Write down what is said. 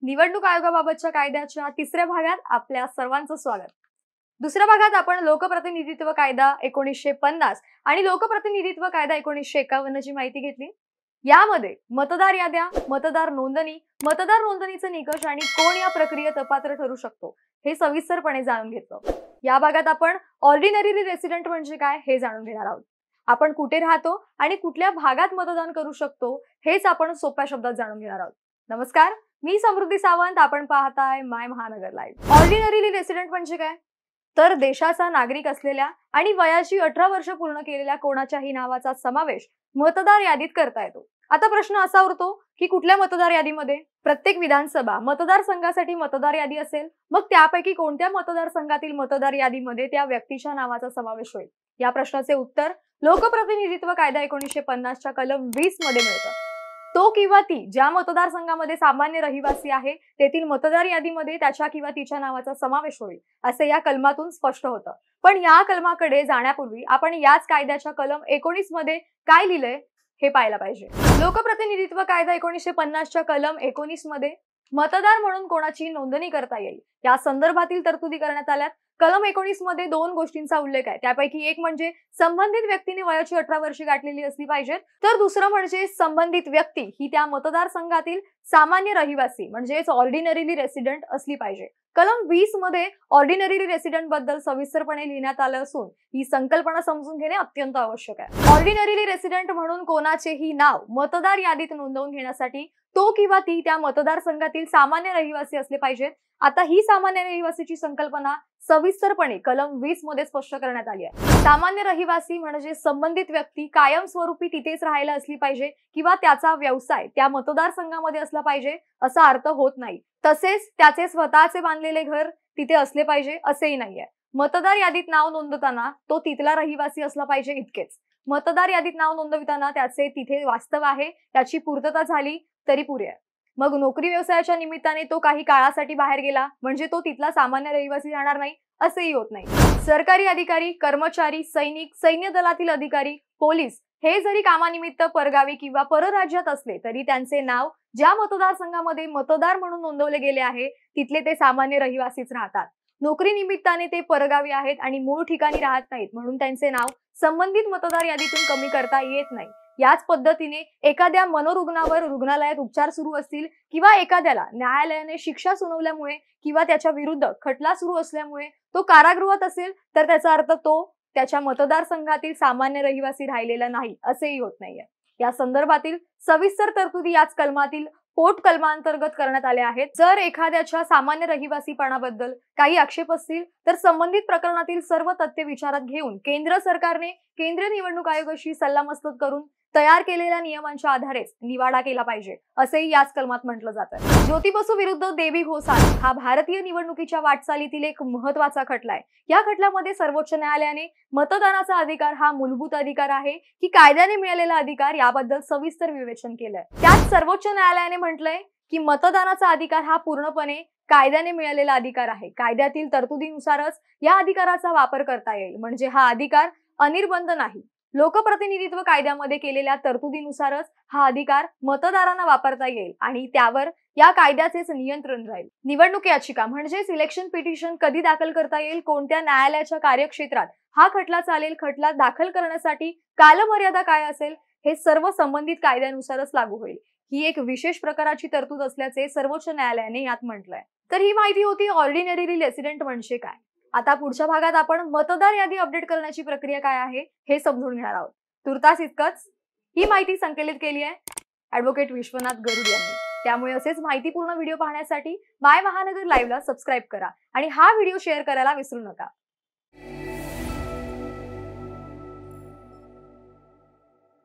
निवडणूक आयोगाबाबतच्या कायद्याच्या तिसऱ्या भागात आपल्या सर्वांचं स्वागत। दुसऱ्या भागात आपण लोकप्रतिनिधित्व कायदा 1950 आणि लोकप्रतिनिधित्व कायदा 1951 ची माहिती घेतली। यामध्ये मतदार याद्या, मतदार नोंदणीचे निकष आणि कोण या प्रक्रियेत अपात्र ठरू शकतो हे सविस्तरपणे जाणून घेतलं। या भागात आपण ऑर्डिनरी रेसिडेंट म्हणजे काय हे जाणून घेणार आहोत। आपण कुठे राहतो आणि कुठल्या भागात मतदान करू शकतो हेच आपण सोप्या शब्दात जाणून घेणार आहोत। नमस्कार, मी समृद्धी सावंत, आपण पाहताय माय महानगर लाईव्ह। ऑर्डिनरी रेसिडेंट म्हणजे काय तर देशाचा नागरिक असलेल्या आणि वयाची 18 वर्ष पूर्ण केलेल्या कोणाच्याही नावाचा समावेश मतदार यादीत करता येतो। आता प्रश्न असा उरतो की कुठल्या मतदार यादीमध्ये? प्रत्येक विधानसभा मतदारसंघासाठी मतदार यादी असेल, मग त्यापैकी कोणत्या मतदारसंघातील मतदार यादीमध्ये त्या व्यक्तीच्या नावाचा समावेश होईल? या प्रश्नाचे उत्तर लोकप्रतिनिधित्व कायदा 1950 च्या कलम 20 मध्ये मिळतं। तो किंवा ती ज्या मतदारसंघामध्ये सामान्य रहिवासी आहे तेथील मतदार यादीमध्ये त्याच्या किंवा तिच्या नावाचा समावेश होईल असे या कलमातून स्पष्ट होतं। पण या कलमाकडे जाण्यापूर्वी आपण याच कायद्याच्या कलम 19 मध्ये काय लिहिलंय हे पाहायला पाहिजे। लोकप्रतिनिधित्व कायदा 1950 च्या कलम 19 मध्ये मतदार म्हणून कोणाची नोंदणी करता येईल या संदर्भातील तरतुदी करण्यात आल्यात। कलम 19 मध्ये दोन गोष्टींचा उल्लेख आहे, त्यापैकी एक म्हणजे संबंधित व्यक्तीने वयाची 18 वर्षे गाठलेली असली पाहिजे, तर दुसरं म्हणजे संबंधित व्यक्ती ही त्या मतदारसंघातील सामान्य रहिवासी म्हणजेच ऑर्डिनरी रेसिडेंट असली पाहिजे। कलम 20 मध्ये ऑर्डिनरी रेसिडेंट बद्दल सविस्तरपणे लिहिण्यात आलं असून ही संकल्पना समजून घेणे अत्यंत आवश्यक आहे। ऑर्डिनरी रेसिडेंट म्हणून कोणाचेही नाव मतदार यादीत नोंदवून घेण्यासाठी तो किंवा ती त्या मतदारसंघातील सामान्य रहिवासी असले पाहिजेत। आता ही सामान्य रहिवासीची संकल्पना सविस्तरपणे कलम 20 मध्ये स्पष्ट करण्यात आली आहे। सामान्य रहिवासी म्हणजे संबंधित व्यक्ती कायमस्वरूपी तिथेच राहायला असली पाहिजे किंवा त्याचा व्यवसाय त्या मतदारसंघामध्ये असला पाहिजे असा अर्थ होत नाही। तसेच त्याचे स्वतःचे बांधलेले घर तिथे असले पाहिजे असेही नाहीये। मतदार यादीत नाव नोंदवताना तो तिथला रहिवासी असला पाहिजे इतकेच। मतदार यादीत नाव नोंदविताना त्याचे तिथे वास्तव आहे याची पूर्तता झाली तरी पुरे आहे। मग नोकरी व्यवसायाच्या निमित्ताने तो काही काळासाठी बाहेर गेला म्हणजे तो तिथला सामान्य रहिवासी राहणार नाही असेही होत नाही। सरकारी अधिकारी, कर्मचारी, सैनिक, सैन्य दलातील अधिकारी, पोलीस हे जरी कामानिमित्त परगावी किंवा परराज्यात असले तरी त्यांचे नाव ज्या मतदारसंघामध्ये मतदार म्हणून नोंदवले गेले आहे तिथले ते सामान्य रहिवासीच राहतात। नोकरी निमित्ताने ते परगावी आहेत आणि मूळ ठिकाणी राहत नाहीत म्हणून त्यांचे नाव संबंधित मतदार यादीतून कमी करता येत नाही। याच पद्धतीने एखाद्या मनोरुग्णावर रुग्णालयात उपचार सुरू असतील किंवा एखाद्याला न्यायालयाने शिक्षा सुनावल्यामुळे किंवा त्याच्या विरुद्ध खटला सुरू असल्यामुळे तो कारागृहात असेल तर त्याचा अर्थ तो त्याच्या मतदारसंघातील सामान्य रहिवासी राहिलेला नाही असेही होत नाहीये। या संदर्भातील सविस्तर तरतुदी याच कलमातील पोट कलमांतर्गत करण्यात आल्या आहेत। जर एखाद्याच्या सामान्य रहिवासीपणाबद्दल काही आक्षेप असतील तर संबंधित प्रकरणातील सर्व तथ्य विचारात घेऊन केंद्र सरकारने केंद्रीय निवडणूक आयोगाशी सल्लामसलत करून तयार केलेल्या नियमांच्या आधारेच निवाडा केला पाहिजे असेही याच कलमात म्हटलं जातं। ज्योती बसू विरुद्ध देवी घोसाल हा भारतीय निवडणुकीच्या वाटचालीतील एक महत्त्वाचा खटला आहे। या खटल्यामध्ये सर्वोच्च न्यायालयाने मतदानाचा अधिकार हा मूलभूत अधिकार आहे की कायद्याने मिळालेला अधिकार याबद्दल सविस्तर विवेचन केलंय। त्यात सर्वोच्च न्यायालयाने म्हटलंय की मतदानाचा अधिकार हा पूर्णपणे कायद्याने मिळालेला अधिकार आहे। कायद्यातील तरतुदीनुसारच या अधिकाराचा वापर करता येईल, म्हणजे हा अधिकार अनिर्बंध नाही। लोकप्रतिनिधित्व कायद्यामध्ये केलेल्या तरतुदीनुसारच हा अधिकार मतदारांना वापरता येईल आणि त्यावर या कायद्याचेच नियंत्रण राहील। निवडणूक याचिका म्हणजे इलेक्शन पिटिशन कधी दाखल करता येईल, कोणत्या न्यायालयाच्या कार्यक्षेत्रात हा खटला चालेल, खटला दाखल करण्यासाठी कालमर्यादा काय असेल हे सर्व संबंधित कायद्यानुसारच लागू होईल। ही एक विशेष प्रकारची तरतूद असल्याचे सर्वोच्च न्यायालयाने यात म्हटलंय। तर ही माहिती होती ऑर्डिनरी रेसिडेंट म्हणजे काय। आता पुढच्या भागात आपण मतदार यादी अपडेट करण्याची प्रक्रिया काय आहे हे समजून घेणार आहोत। तुर्तास इतकंच। ही माहिती संकलित केली आहे ॲडव्होकेट विश्वनाथ गरुड यांनी। त्यामुळे असेच माहितीपूर्ण व्हिडिओ पाहण्यासाठी माय महानगर लाईव्हला सबस्क्राईब करा आणि हा व्हिडिओ शेअर करायला विसरू नका।